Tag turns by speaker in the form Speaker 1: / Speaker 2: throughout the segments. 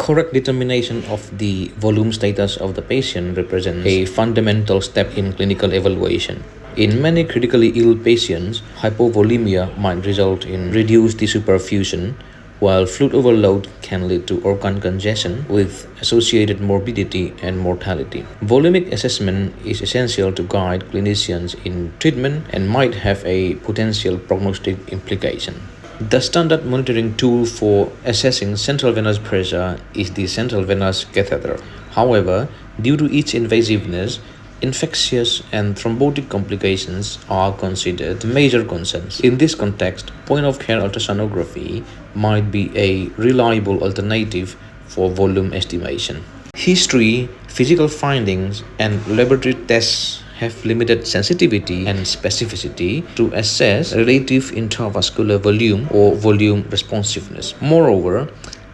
Speaker 1: correct determination of the volume status of the patient represents a fundamental step in clinical evaluation. In many critically ill patients, hypovolemia might result in reduced tissue perfusion, while fluid overload can lead to organ congestion with associated morbidity and mortality. Volumic assessment is essential to guide clinicians in treatment and might have a potential prognostic implication. The standard monitoring tool for assessing central venous pressure is the central venous catheter. However, due to its invasiveness, infectious and thrombotic complications are considered major concerns. In this context, point-of-care ultrasonography might be a reliable alternative for volume estimation. History, physical findings, and laboratory tests have limited sensitivity and specificity to assess relative intravascular volume or volume responsiveness. Moreover,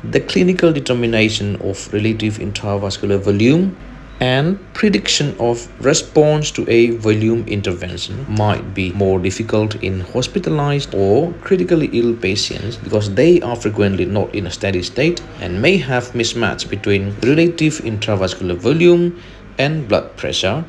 Speaker 1: the clinical determination of relative intravascular volume and prediction of response to a volume intervention might be more difficult in hospitalized or critically ill patients because they are frequently not in a steady state and may have mismatch between relative intravascular volume and blood pressure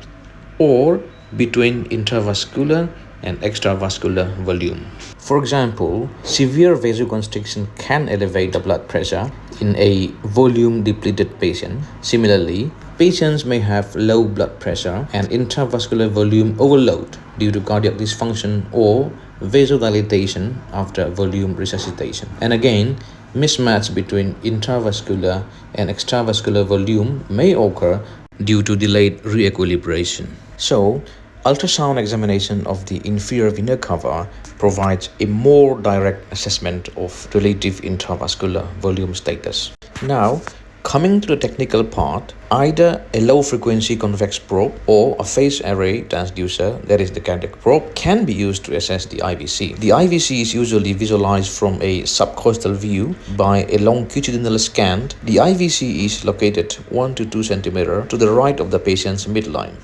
Speaker 1: or between intravascular and extravascular volume. For example, severe vasoconstriction can elevate the blood pressure in a volume-depleted patient. Similarly, patients may have low blood pressure and intravascular volume overload due to cardiac dysfunction or vasodilatation after volume resuscitation. And again, mismatch between intravascular and extravascular volume may occur due to delayed re-equilibration. So, ultrasound examination of the inferior vena cava provides a more direct assessment of relative intravascular volume status. Now, coming to the technical part, either a low-frequency convex probe or a phase array transducer, that is the cardiac probe, can be used to assess the IVC. The IVC is usually visualized from a subcostal view by a longitudinal scan. The IVC is located 1 to 2 cm to the right of the patient's midline.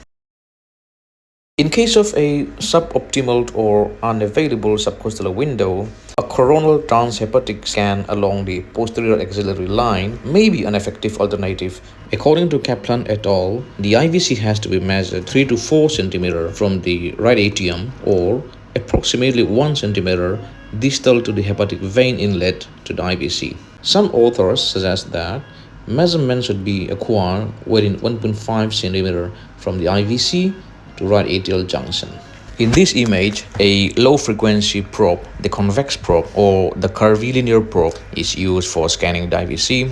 Speaker 1: In case of a suboptimal or unavailable subcostal window, a coronal transhepatic scan along the posterior axillary line may be an effective alternative. According to Kaplan et al., the IVC has to be measured 3 to 4 cm from the right atrium or approximately 1 cm distal to the hepatic vein inlet to the IVC. Some authors suggest that measurements should be acquired within 1.5 cm from the IVC to right atrial junction. In this image, a low-frequency probe, the convex probe or the curvilinear probe, is used for scanning the IVC.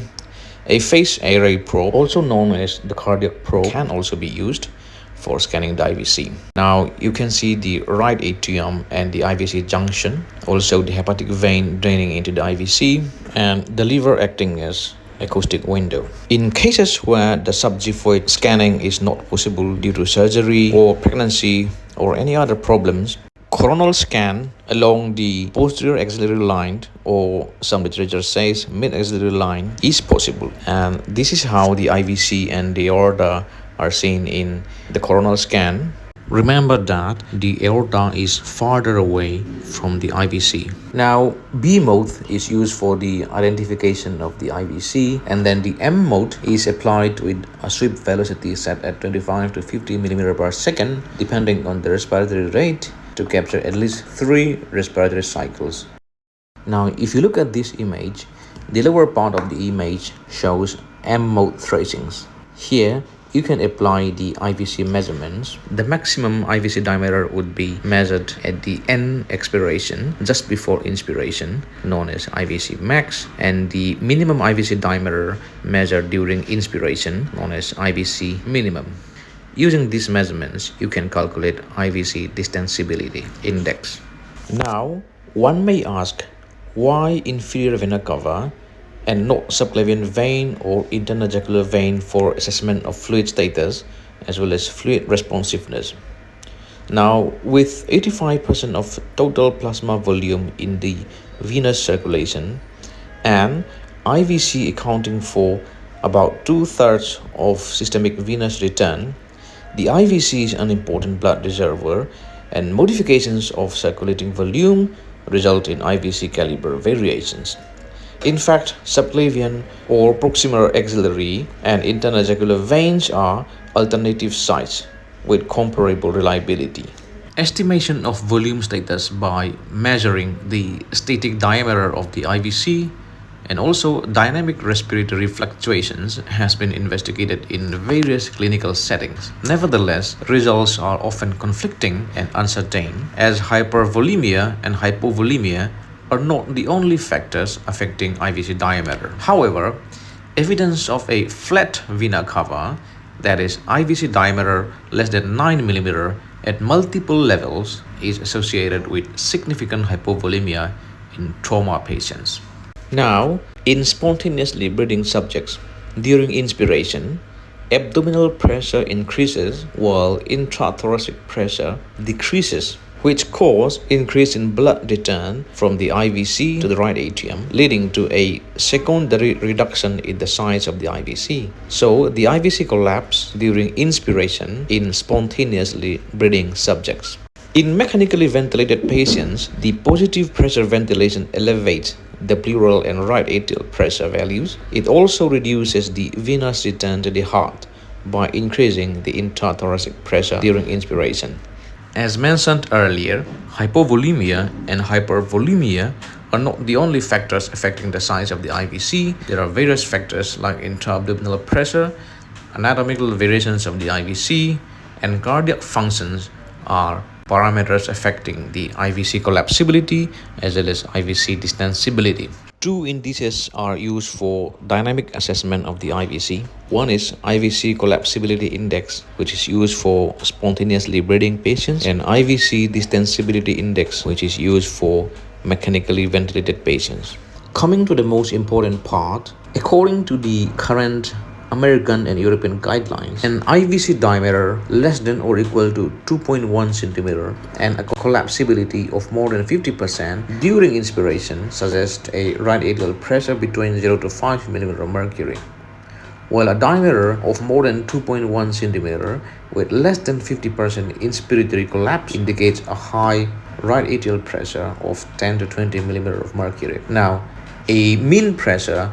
Speaker 1: A phase array probe, also known as the cardiac probe, can also be used for scanning the IVC. Now, you can see the right atrium and the IVC junction, also the hepatic vein draining into the IVC, and the liver acting as acoustic window. In cases where the subxiphoid scanning is not possible due to surgery or pregnancy or any other problems, coronal scan along the posterior axillary line, or some literature says mid-axillary line, is possible. And this is how the IVC and the aorta are seen in the coronal scan. Remember that the aorta is farther away from the IVC. Now, B mode is used for the identification of the IVC, and then the M mode is applied with a sweep velocity set at 25 to 50 mm per second, depending on the respiratory rate, to capture at least 3 respiratory cycles. Now, if you look at this image, the lower part of the image shows M mode tracings. Here, you can apply the IVC measurements. The maximum IVC diameter would be measured at the end expiration, just before inspiration, known as IVC max, and the minimum IVC diameter measured during inspiration, known as IVC minimum. Using these measurements, you can calculate IVC distensibility index. Now, one may ask, why inferior vena cava and not subclavian vein or internal jugular vein for assessment of fluid status as well as fluid responsiveness? Now, with 85% of total plasma volume in the venous circulation and IVC accounting for about 2/3 of systemic venous return, the IVC is an important blood reservoir, and modifications of circulating volume result in IVC caliber variations. In fact, subclavian or proximal axillary and internal jugular veins are alternative sites with comparable reliability. Estimation of volume status by measuring the static diameter of the IVC and also dynamic respiratory fluctuations has been investigated in various clinical settings. Nevertheless, results are often conflicting and uncertain, as hypervolemia and hypovolemia are not the only factors affecting IVC diameter. However, evidence of a flat vena cava, that is IVC diameter less than 9 mm at multiple levels, is associated with significant hypovolemia in trauma patients. Now, in spontaneously breathing subjects, during inspiration, abdominal pressure increases while intrathoracic pressure decreases, which cause increase in blood return from the IVC to the right atrium, leading to a secondary reduction in the size of the IVC. So, the IVC collapse during inspiration in spontaneously breathing subjects. In mechanically ventilated patients, the positive pressure ventilation elevates the pleural and right atrial pressure values. It also reduces the venous return to the heart by increasing the intrathoracic pressure during inspiration. As mentioned earlier, hypovolemia and hypervolemia are not the only factors affecting the size of the IVC. There are various factors like intra-abdominal pressure, anatomical variations of the IVC, and cardiac functions are parameters affecting the IVC collapsibility as well as IVC distensibility. Two indices are used for dynamic assessment of the IVC. One is IVC collapsibility index, which is used for spontaneously breathing patients, and IVC distensibility index, which is used for mechanically ventilated patients. Coming to the most important part, according to the current American and European guidelines, an IVC diameter less than or equal to 2.1 cm and a collapsibility of more than 50% during inspiration suggests a right atrial pressure between 0 to 5 mm of mercury, while a diameter of more than 2.1 cm with less than 50% inspiratory collapse indicates a high right atrial pressure of 10 to 20 mm of mercury. Now, a mean pressure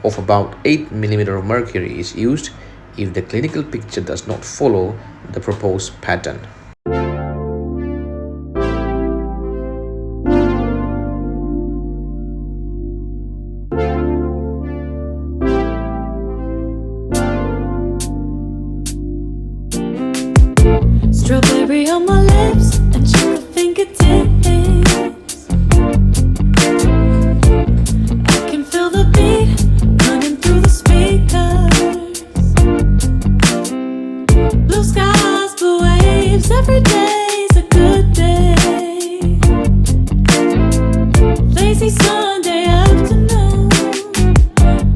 Speaker 1: of about 8 mm of mercury is used if the clinical picture does not follow the proposed pattern.
Speaker 2: Strawberry on my lips and sugar fingertips. I can feel the beat running through the speakers. Blue skies, blue waves, every day's a good day. Lazy Sunday afternoon,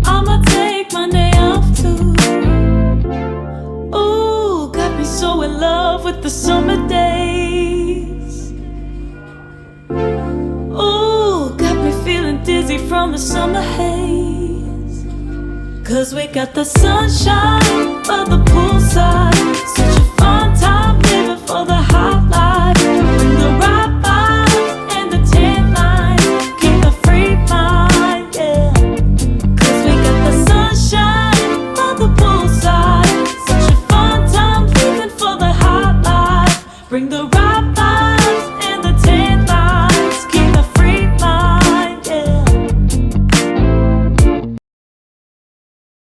Speaker 2: I'ma take Monday off too. Ooh, got me so in love with the summer days. Ooh, got me feeling dizzy from the summer haze. 'Cause we got the sunshine by the poolside,